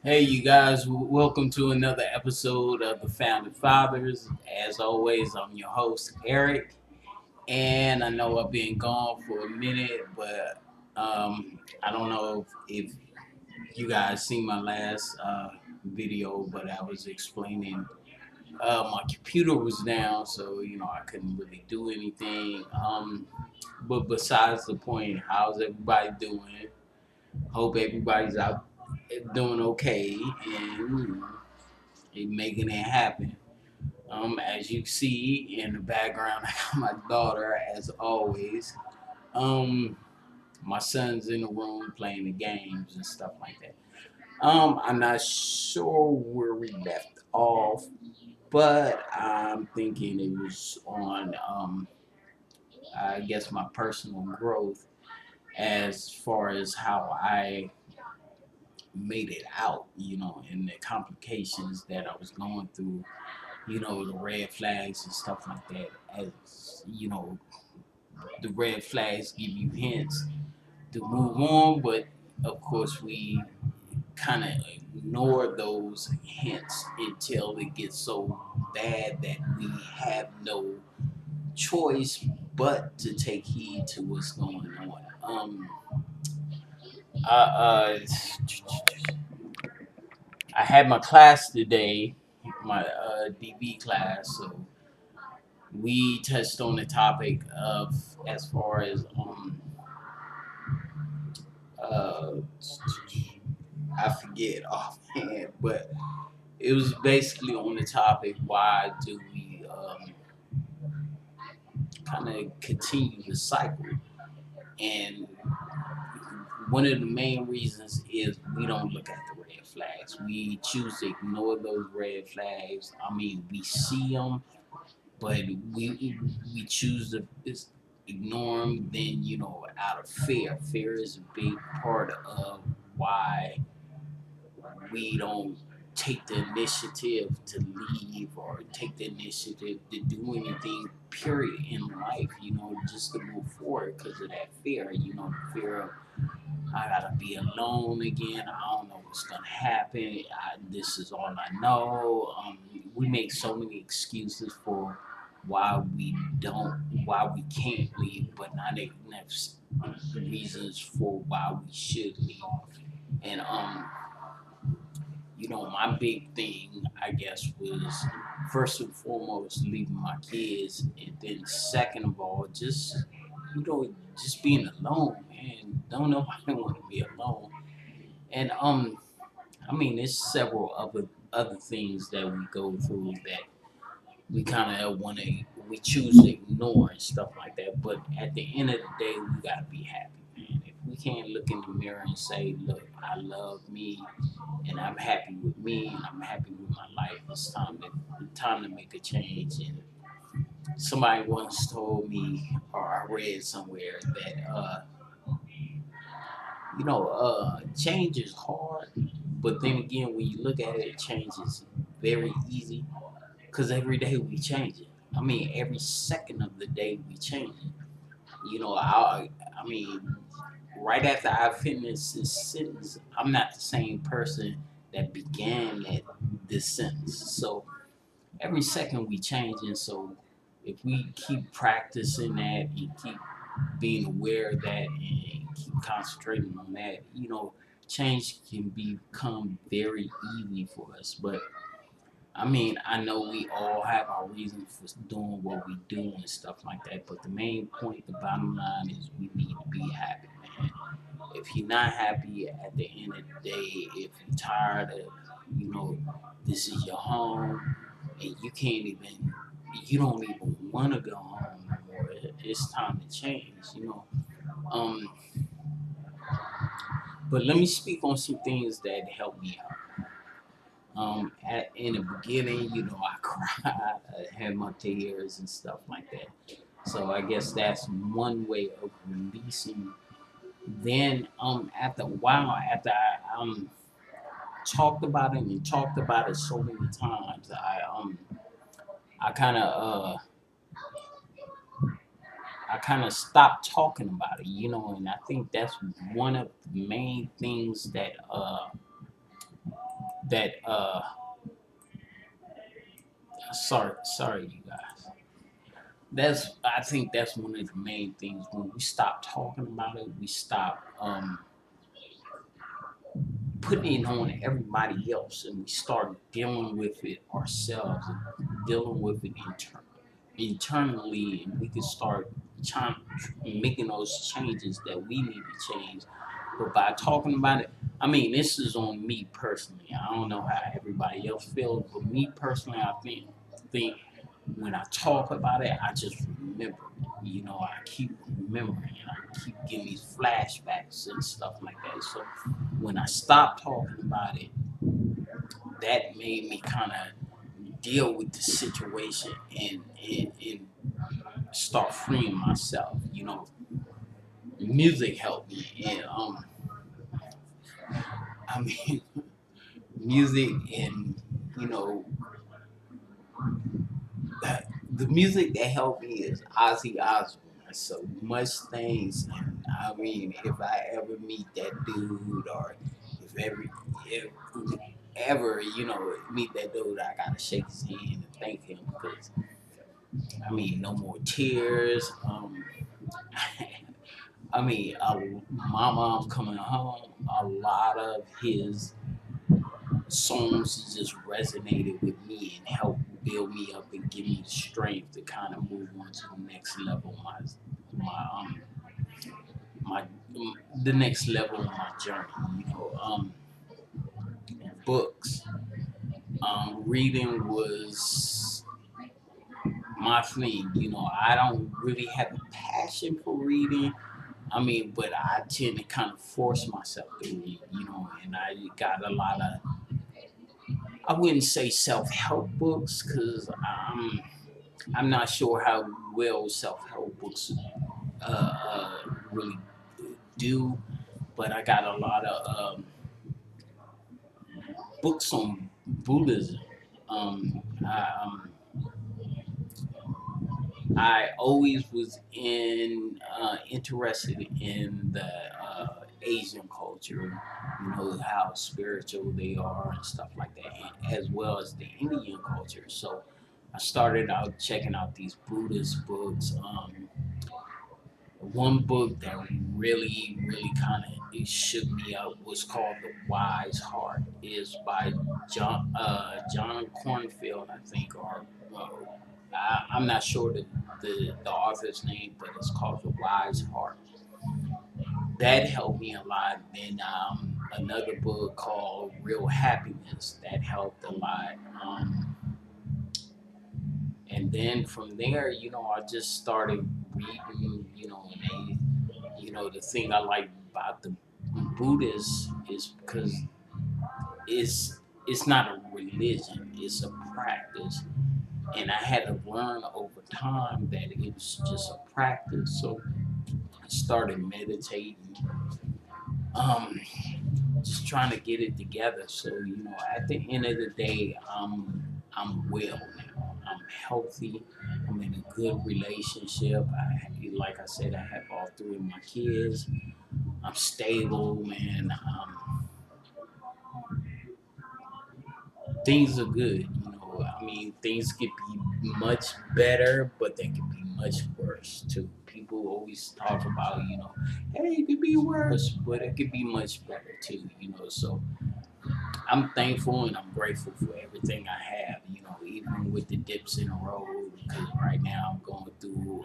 Hey, you guys, welcome to another episode of the Founding Fathers. As always, I'm your host, Eric, and I know I've been gone for a minute, but I don't know if you guys seen my last video, but I was explaining my computer was down, so I couldn't really do anything. But besides the point, how's everybody doing? Hope everybody's out doing okay and making it happen. As you see in the background, I got my daughter as always. Um, my son's in the room playing the games and stuff like that. I'm not sure where we left off, but I'm thinking it was on I guess my personal growth as far as how I made it out, and the complications that I was going through, the red flags and stuff like that. As the red flags give you hints to move on, but of course, we kind of ignore those hints until it gets so bad that we have no choice but to take heed to what's going on. Uh, uh, I had my class today, my DB class, so we touched on the topic of as far as uh, I forget offhand, but it was basically on the topic why do we kind of continue the cycle, and one of the main reasons is we don't look at the red flags. We choose to ignore those red flags. I mean, we see them, but we choose to ignore them. Then out of fear. Fear is a big part of why we don't take the initiative to leave or take the initiative to do anything. Period in life, just to move forward because of that fear. The fear of I gotta be alone again. I don't know what's gonna happen. This is all I know. We make so many excuses for why we can't leave, but not enough reasons for why we should leave. And my big thing, I guess, was first and foremost leaving my kids, and then second of all, you know, just being alone, man. Don't nobody want to be alone. And I mean, there's several other things that we go through that we kind of we choose to ignore and stuff like that. But at the end of the day, we gotta be happy, man. If we can't look in the mirror and say, "Look, I love me, and I'm happy with me, and I'm happy with my life," it's time to make a change. And somebody once told me, or I read somewhere that change is hard, but then again, when you look at it, change is very easy because every day we change it. I mean, every second of the day we change it. I mean, right after I finished this sentence, I'm not the same person that began this sentence. So every second we change, and so if we keep practicing that and keep being aware of that and keep concentrating on that, change can become very easy for us. But I mean, I know we all have our reasons for doing what we do and stuff like that. But the main point, the bottom line is we need to be happy, man. If you're not happy at the end of the day, if you're tired of, you know, this is your home and you don't even want to go home anymore. It's time to change, Um, but let me speak on some things that helped me out. In the beginning, I cried, I had my tears and stuff like that. So I guess that's one way of releasing. Then, after a while, after I talked about it and talked about it so many times, I kind of stopped talking about it, and I think that's one of the main things that that sorry you guys. That's I think that's one of the main things. When we stop talking about it, we stop putting it on everybody else, and we start dealing with it ourselves and dealing with it internally, and we can start trying, making those changes that we need to change. But by talking about it, I mean, this is on me personally. I don't know how everybody else feels, but me personally, I think when I talk about it, I just remember. You know, I keep remembering, and I keep getting these flashbacks and stuff like that. So when I stopped talking about it, that made me kind of deal with the situation and start freeing myself. You know, music helped me, and I mean, music and you know, the music that helped me is Ozzy Osbourne. So much things. And I mean, if I ever meet that dude, or if ever meet that dude, I gotta shake his hand and thank him because I mean, no more tears. I mean, my mom coming home. A lot of his songs just resonated with me and helped build me up and give me the strength to kind of move on to the next level. My my the next level of my journey. You know, books. Reading was my thing. You know, I don't really have a passion for reading. I mean, but I tend to kind of force myself to read, you know, and I got a lot of, I wouldn't say self-help books because I'm not sure how well self-help books really do, but I got a lot of books on Buddhism. I always was interested in the Asian culture, you know, how spiritual they are and stuff like that, as well as the Indian culture. So I started out checking out these Buddhist books. One book that really kind of shook me up was called The Wise Heart. Is by John Cornfield, I think, or I'm not sure the author's name, but it's called The Wise Heart. That helped me a lot. Then another book called Real Happiness that helped a lot. And then from there, you know, I just started reading, you know, and you know, the thing I like about the Buddhists is because it's not a religion, it's a practice. And I had to learn over time that it was just a practice. So I started meditating, um, just trying to get it together. So, you know, at the end of the day, I'm well now. I'm healthy. I'm in a good relationship. Like I said, I have all three of my kids. I'm stable, man. Things are good. You know, I mean, things could be much better, but they could be much worse too. People always talk about, you know, hey, it could be worse, but it could be much better too. You know, so I'm thankful and I'm grateful for everything I have. You know, even with the dips in the road, because right now I'm going through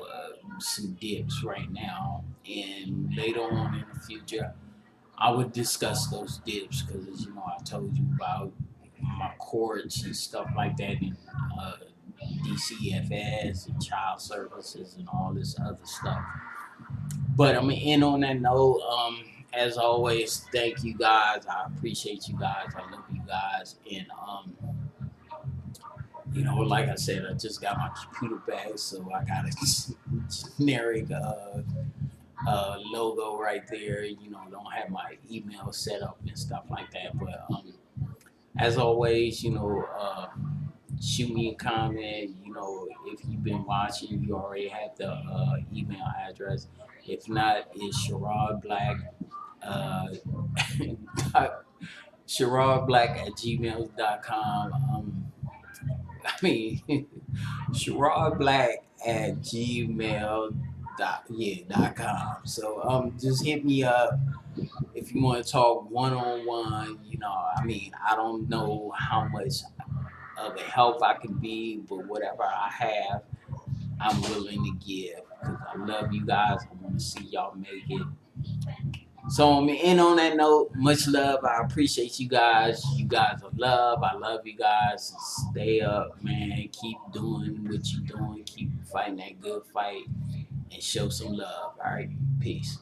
some dips right now, and later on in the future, I would discuss those dips because, you know, I told you about my courts and stuff like that, and uh, DCFS and child services and all this other stuff. But I'm gonna end on that note. As always, thank you guys. I appreciate you guys. I love you guys. And you know, like I said, I just got my computer back, so I got a generic logo right there. You know, don't have my email set up and stuff like that. But as always, you know, shoot me a comment. You know, if you've been watching, you already have the email address. If not, it's Sherrod Black. Uh, SherrodBlack@gmail.com. I mean, SherrodBlack@gmail.com. So just hit me up if you want to talk one on one. You know, I mean, I don't know how much of a help I can be, but whatever I have, I'm willing to give because I love you guys. I want to see y'all make it. So and on that note, much love. I appreciate you guys. You guys are love. I love you guys. Stay up, man. Keep doing what you're doing. Keep fighting that good fight and show some love. All right. Peace.